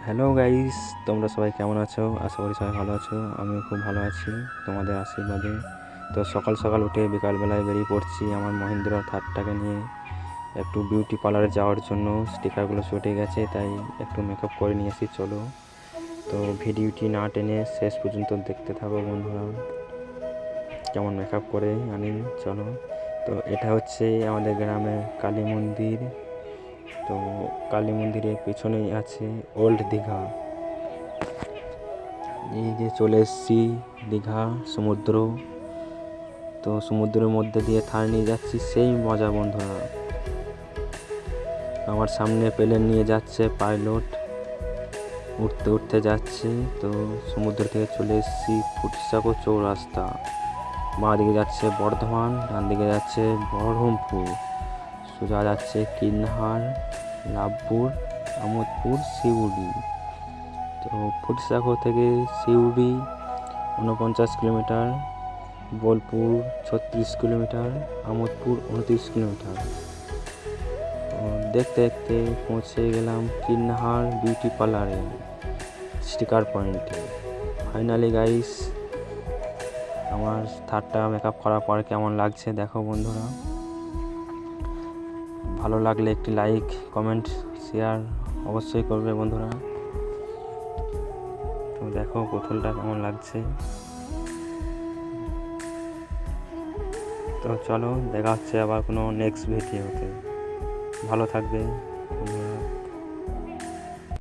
Hello guys, তোমরা সবাই কেমন আছো? আশা করি সবাই ভালো আছো। আমিও খুব ভালো আছি তোমাদের আশীর্বাদে। তো সকাল সকাল উঠে বিকালবেলায় বেরিয়ে পড়ছি আমার মহিন্দ্র থারটাকে নিয়ে একটু বিউটি পার্লারে যাওয়ার জন্য। স্টিকারগুলো চটে গেছে, তাই একটু মেকআপ করে নিয়ে এসেছি। চলো, তো ভিডিওটি না টেনে শেষ পর্যন্ত দেখতে থাকো বন্ধুরা, কেমন মেকআপ করে আনি। চলো, তো এটা হচ্ছে আমাদের গ্রামের কালী মন্দির। তো কালী মন্দিরের পেছনেই আছে ওল্ড দীঘা। এই যে চলে এসেছি দীঘা সমুদ্র। তো সমুদ্রের মধ্যে দিয়ে থার নিয়ে যাচ্ছি, সেই মজা বন্ধুরা। আমার সামনে প্লেন নিয়ে যাচ্ছে পাইলট, উঠতে উঠতে যাচ্ছে। তো সমুদ্র থেকে চলে এসেছি ফুটসাগর চৌরাস্তা। বাঁ দিকে যাচ্ছে বর্ধমান, ডান দিকে যাচ্ছে বহরমপুর, সোজা যাচ্ছে কিন্নাহার, লাভপুর, আমোদপুর, সিউড়ি। তো ফুটসাগর থেকে Suri 49 kilometre, Bolpur 36 kilometre, Amodpur 29 kilometre. দেখতে দেখতে পৌঁছে গেলাম কিন্নাহার বিউটি পার্লারে, স্টিকার পয়েন্টে। ফাইনালি গাইস, আমার থার্ডটা মেকআপ করার পর কেমন লাগছে দেখো বন্ধুরা। ভালো লাগলে একটি লাইক, কমেন্ট, শেয়ার অবশ্যই করবে বন্ধুরা। তো দেখো গোথলটা কেমন লাগছে। তো চলো, দেখা হচ্ছে আবার কোনো নেক্সট ভিডিওতে। ভালো থাকবে বন্ধুরা।